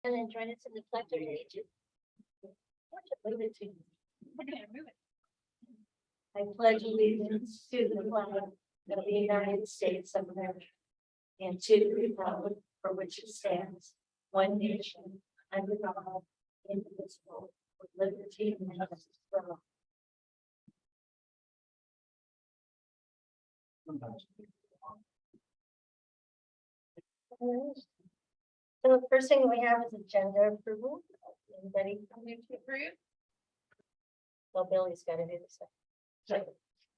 And then join us in the pledge of allegiance. We're gonna move it. I pledge allegiance to the flag of the United States of America and to the republic for which it stands, one nation, under God, indivisible, with liberty and justice for all. So the first thing we have is agenda approval. Anybody? Move to approve. Well, Billy's got to do this.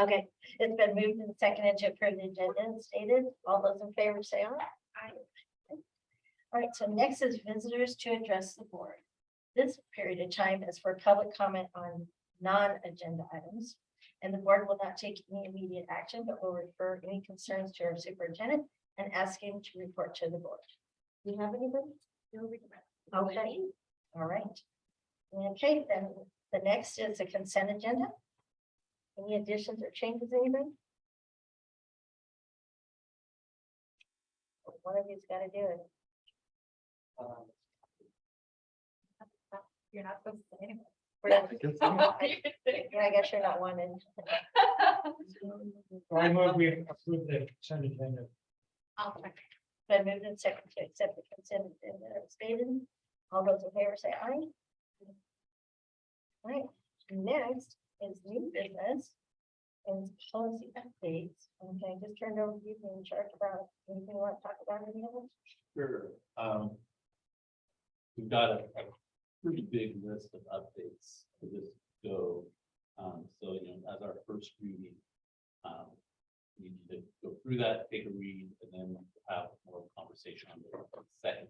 Okay, it's been moved and seconded to approve the agenda as stated. All those in favor say aye. Aye. All right, so next is visitors to address the board. This period of time is for public comment on non-agenda items. And the board will not take any immediate action, but will refer any concerns to our superintendent and ask him to report to the board. Do you have anybody? Okay, all right. Okay, then the next is a consent agenda. Any additions or changes, anybody? One of you's got to do it. You're not supposed to say anything. Yeah, I guess you're not wanted. I move we approve the consent agenda. I'll check. Been moved and seconded to accept the consent agenda as stated. All those in favor say aye. All right, next is new business and policy updates. Okay, just turned over to you in charge about anything you want to talk about, any of them? Sure. We've got a pretty big list of updates to this go. So, as our first reading, we need to go through that, take a read, and then have more conversation on the second.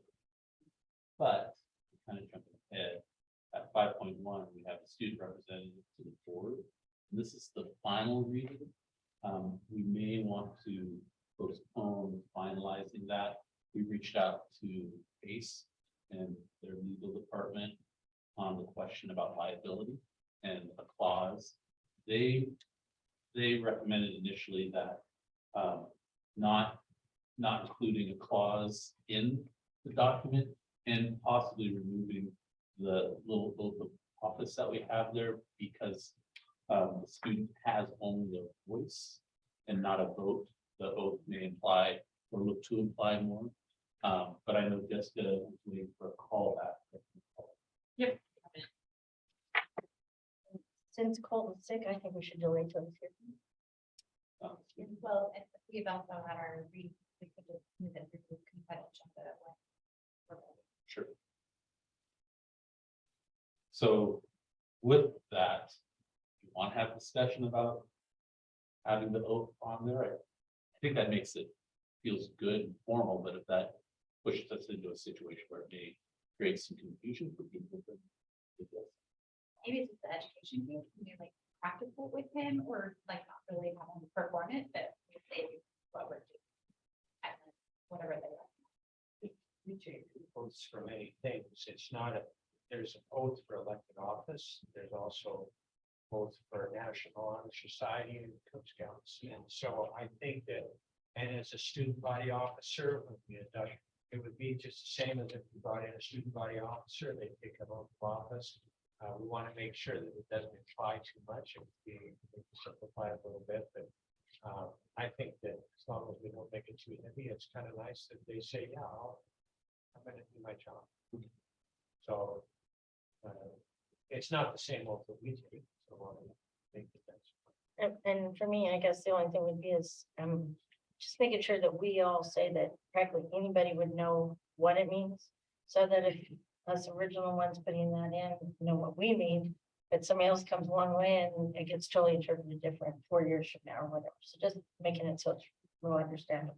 But kind of jumping ahead, at 5.1, we have a student representative to the board. This is the final reading. We may want to postpone finalizing that. We reached out to ACE and their legal department on the question about liability and a clause. They recommended initially that not including a clause in the document and possibly removing the little oath of office that we have there, because the student has only a voice and not a vote. The oath may imply or look to imply more. But I know Jessica is waiting for a call back. Yep. Since Colton's sick, I think we should delay till he's here. Well, and we've also had our read, we could just move it through consent agenda. Sure. So with that, you want to have discussion about having the oath on there? I think that makes it feels good and formal, but if that pushes us into a situation where it may create some confusion for people, then it does. Maybe it's just the education piece, can you like practice it with him or like not really have him perform it, but we say what we're doing. And then whatever they like. We take oaths for many things. It's not there's an oath for elected office. There's also oath for National Honor Society and Cook Scouts. And so I think that, and as a student body officer, it would be just the same as if you brought in a student body officer, they take an oath of office. We want to make sure that it doesn't imply too much and we simplify it a little bit, but I think that as long as we don't make it too heavy, it's kind of nice that they say, yeah, I'm going to do my job. So it's not the same oath that we take. So I think that's And for me, I guess the only thing would be is just making sure that we all say that practically anybody would know what it means. So that if us original ones putting that in know what we mean, but somebody else comes along the way and it gets totally interpreted different 4 years from now or whatever. So just making it so it's real understandable.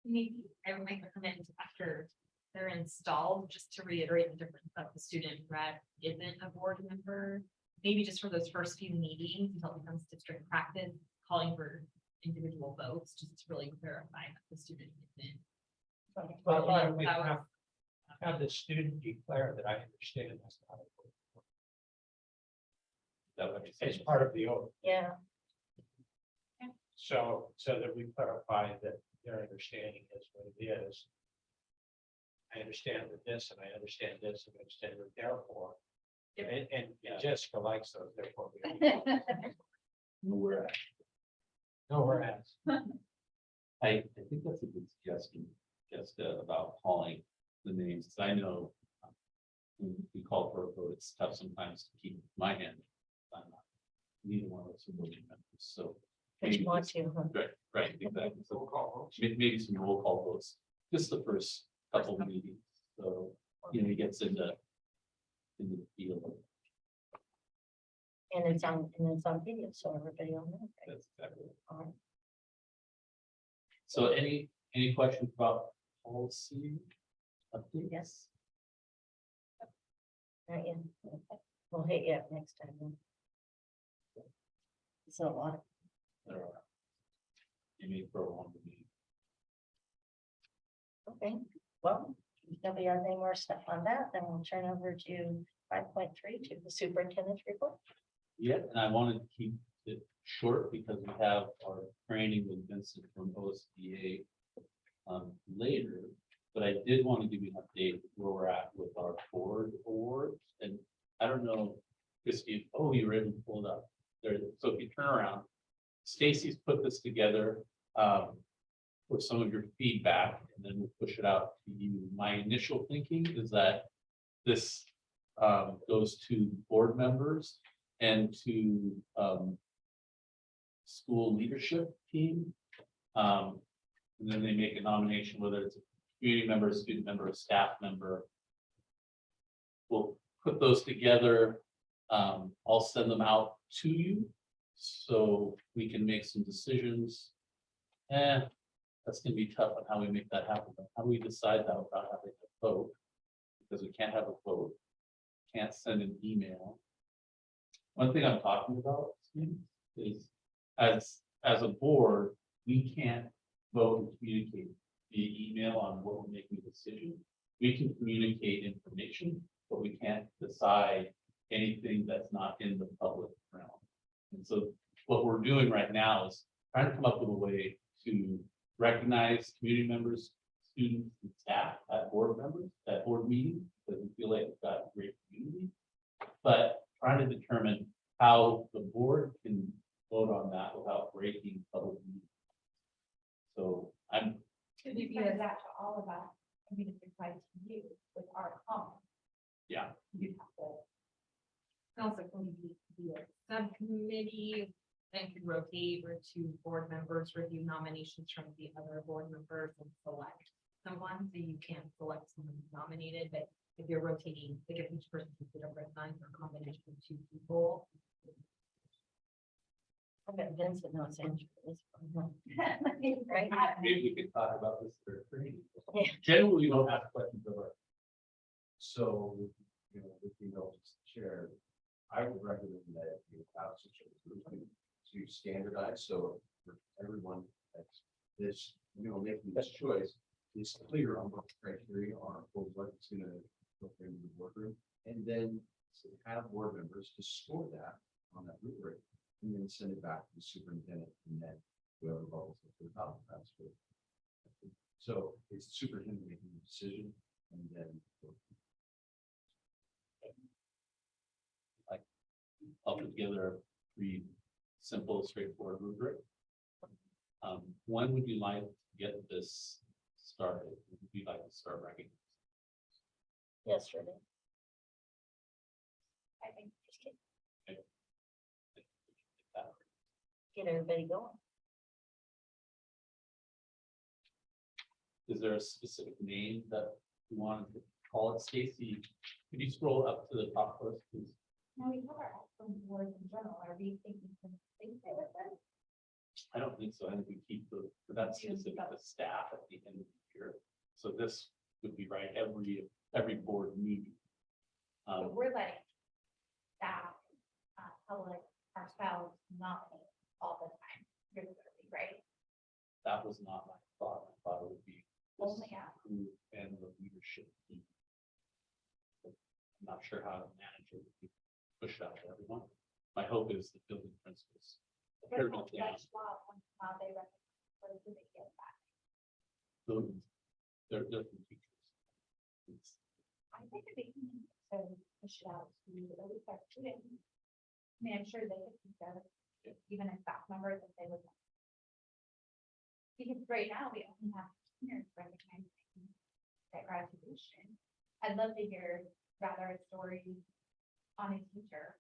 Maybe I would make a comment after they're installed, just to reiterate the difference that the student rep isn't a board member. Maybe just for those first few meetings until it becomes district practice, calling for individual votes, just to really clarify that the student isn't. well, we have the student declare that I understand that's not a oath. That would be It's part of the oath. Yeah, So that we clarify that their understanding is what it is. I understand that this, and I understand this, and I understand that therefore. Yep. And Yeah. Jessica likes those, therefore. Where No, we're at. I think that's a good suggestion, just about calling the names, 'cause I know. When we call for a vote, it's tough sometimes to keep my hand. I'm not neither one of us are voting members, so. But you maybe want just- to, huh? Right, exactly, so maybe some roll call votes, just the first couple of meetings, so, he gets into the field, And it's on video, so everybody will know. right? that's exactly. it. All right. So any questions about policy? Update? Yes. Not yet. Okay. We'll hit you up next time. then. So, There are. You may throw on the meeting. okay, well, if nobody has any more stuff on that, then we'll turn over to 5.3 to the superintendent's report. Yeah, and I wanted to keep it short because we have our training with Vincent from OSBA later. But I did want to give you an update where we're at with our board awards. And I don't know, Christie, you were able to pull it up there. So if you turn around, Stacy's put this together with some of your feedback, and then we'll push it out to you. My initial thinking is that this goes to board members and to school leadership team. And then they make a nomination, whether it's a community member, a student member, a staff member. We'll put those together. I'll send them out to you so we can make some decisions. And that's gonna be tough on how we make that happen. But how do we decide that without having a vote? Because we can't have a vote, can't send an email. One thing I'm talking about is as a board, we can't vote and communicate via email on what we're making a decision. We can communicate information, but we can't decide anything that's not in the public realm. And so what we're doing right now is trying to come up with a way to recognize community members, students, and staff at board members, at board meetings, because we feel like we've got a great community. But trying to determine how the board can vote on that without breaking public meetings. So I'm, Could you send that to all of us? I mean, it's applied to you with our comments. yeah, You have to. And also, can we be a subcommittee and could rotate or two board members review nominations from the other board members and select someone, so you can't select someone who's nominated, but if you're rotating, like if each person can sit over a time or a combination of two people. I bet Vincent knows the answer to this one, right? maybe we could talk about this for training. Yeah. Generally, we don't have questions of our. So, if you know, Chair, I would recommend that you have such a movement to standardize, so for everyone that's this, making this choice is clear on what the criteria are for what's gonna go into the boardroom, and then have board members to score that on that rubric, and then send it back to the superintendent, and then whoever votes at the top, that's good. So it's the superintendent making the decision, and then. I'll put together a pretty simple, straightforward rubric. When would you like to get this started? Would you like to start recognizing? Yesterday. I think Just kidding. that? Get everybody going. Is there a specific name that you want to call it? Stacy, could you scroll up to the top first, please? no, we have our excellent boards in general. Are we thinking some things that with them? I don't think so. I think we keep but that's specific to staff at the end of the year. So this would be right every board meeting. But we're letting staff, public, ourselves nominate all the time, regularly, right? That was not my thought. I thought it would be this Only us. group and the leadership team. I'm not sure how to manage it. Push out to everyone. My hope is the building principals. They're Everyone, not like, wow, they recognize, what do they get back? they're different teachers. It's- I think it'd be, so push it out to at least our students. I mean, I'm sure they could consider, even a staff member that they would. Because right now, we only have seniors recognizing at graduation. I'd love to hear rather a story on a teacher.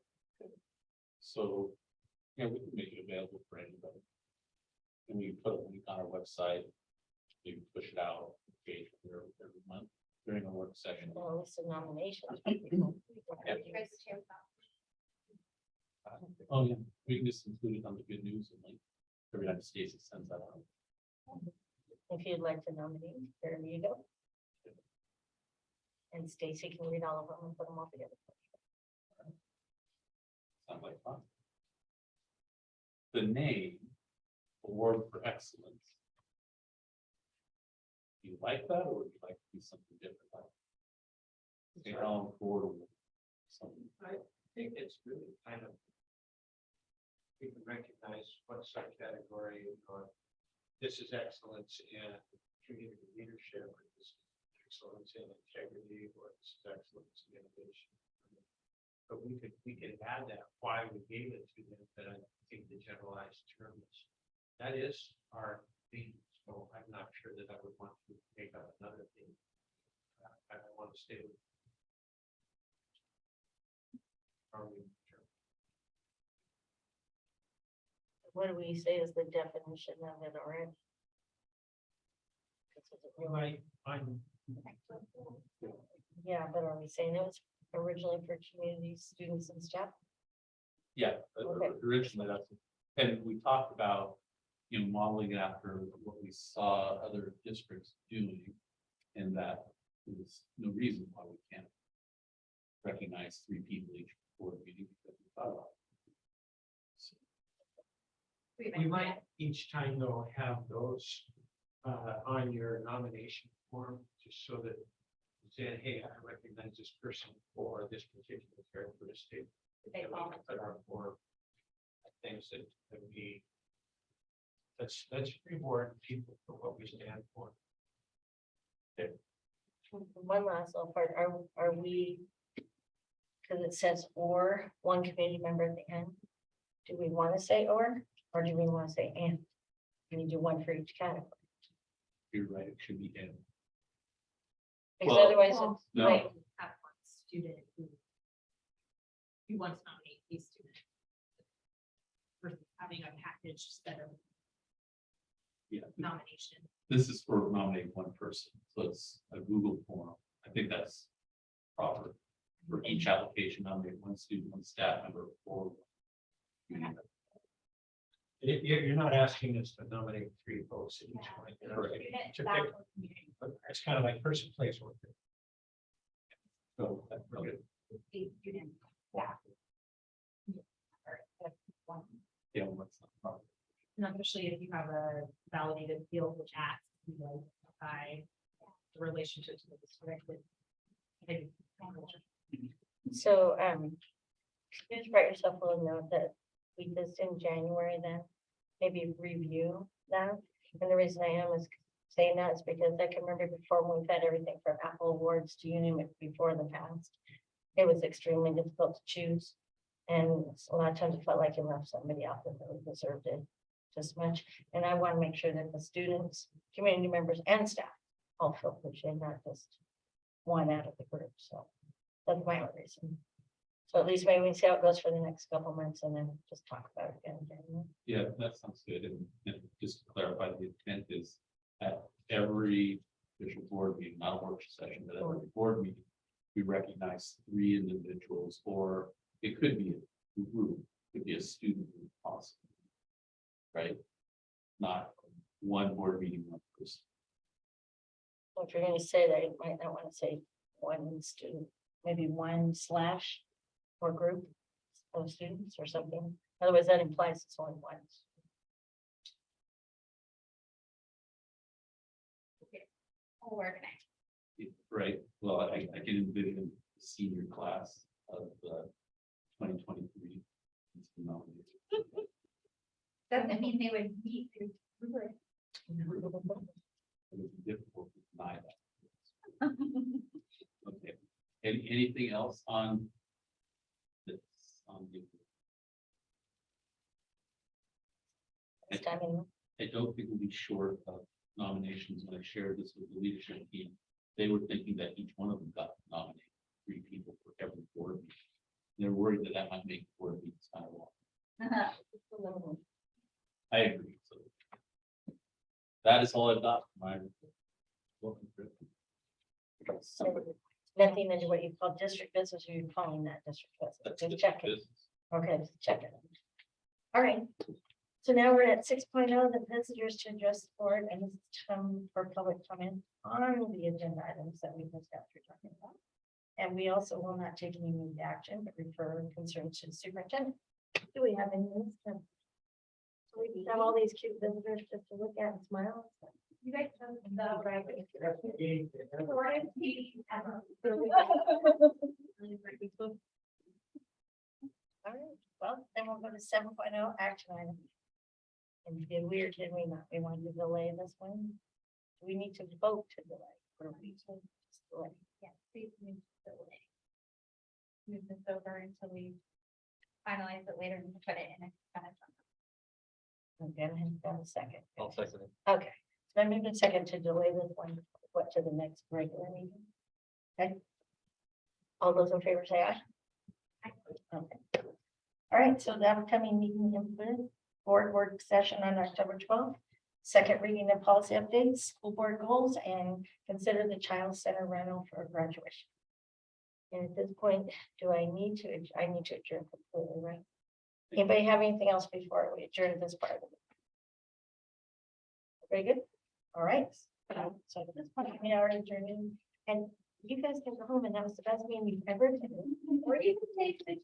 So, yeah, we can make it available for anybody. And we put a link on our website, maybe push it out, page every month during a work session. Well, list of nominations. You guys share that. Oh, yeah, we can just include it on the good news and like, every time Stacy sends that out. If you'd like to nominate, there you go. And Stacy can read all of them and put them all together. Sounds like fun. The name, Award for Excellence. Do you like that, or would you like to do something different? Like St. Helens Board Award, something. I think it's really kind of. We can recognize what subcategory, or this is excellence in community leadership, or this is excellence in integrity, or this is excellence in innovation. But we could add that why we gave it to them, but I think the generalized term is, that is our theme. So I'm not sure that I would want to make up another thing. I want to stay with. Our lead term. What do we say is the definition of it already? I'm Yeah, but are we saying it was originally for community students and staff? Yeah, Okay. originally that's, and we talked about, you know, modeling it after what we saw other districts doing. And that there's no reason why we can't recognize 3 people each board meeting because we thought about it. We might each time though have those on your nomination form, just so that you say, hey, I recognize this person for this particular characteristic. They all. Put our form things that we. Let's reward people for what we stand for. One last little part, are we? Because it says or one committee member at the end. Do we want to say or do we want to say and? Can you do one for each category? You're right, it should be in. Because Well, otherwise, Well, it's no. like, have one student who wants to nominate a student. Versus having a package set of Yeah, nomination. this is for nominating one person, so it's a Google form. I think that's proper. For each application, nominate one student, one staff member, or. You're not asking us to nominate 3 folks at each one. You're Correct. to pick- It's kind of like person place work. So, that's really good. Yeah, what's not proper. And especially if you have a validated field which asks, you know, by the relationship to the district. Maybe. so, just write yourself a little note that we just in January then, maybe review that. And the reason I am is saying that is because I can remember before when we've had everything from Apple Awards to you name it before in the past. It was extremely difficult to choose. And a lot of times it felt like you left somebody out that really deserved it just much. And I want to make sure that the students, community members and staff all feel appreciated, not just one out of the group. So that's my only reason. So at least maybe we see how it goes for the next couple months and then just talk about it again. in January. Yeah, that sounds good. And just to clarify, the intent is at every official board meeting, not a work session, but at every board meeting, we recognize 3 individuals, or it could be a group, it could be a student group possible. Right? Not one board meeting, one person. If you're gonna say that, you might not want to say one student, maybe one slash or group of students or something. Otherwise, that implies it's only one. I'll organize. Right, well, I can envision the senior class of 2023. Doesn't mean they would meet. Through rubric. It would be difficult to deny that. anything else on this, on the, This time anyway. I don't think we'll be short of nominations. When I shared this with the leadership team, they were thinking that each one of them got nominated, 3 people for every board meeting. They're worried that that might make board meetings kind of long. I agree. So that is all I've got for my report. Welcome, Chris. So nothing is what you call district business, or you're calling that district business. That's Just just check it. business. Okay, just check it. All right. So now we're at 6.0, the visitors to address the board, and it's time for public comment on the agenda items that we just got through talking about. And we also will not take any immediate action, but refer concerns to the superintendent. Do we have any? So we have all these cute visitors just to look at and smile. You guys know the right. All right, well, then we'll go to 7.0 action item. And did we or did we not? We want to delay this one? Do we need to vote to delay? Or we just delay? Yeah, please move to delay. Move this over until we finalize it later and put it in a kind of. Okay, I have a second. I'll second it. Okay, so I moved a second to delay this one, what, to the next regular meeting? Okay. All those in favor say aye. Okay. All right, so the upcoming meeting input, board work session on October 12th. Second reading of policy updates, school board goals, and consider the child center rental for graduation. And at this point, I need to adjourn completely, right? Anybody have anything else before we adjourn this part of it? Very good. All right. So at this point, we are adjourning, and you guys can go home, and that was the best meeting you've ever. Or you can take the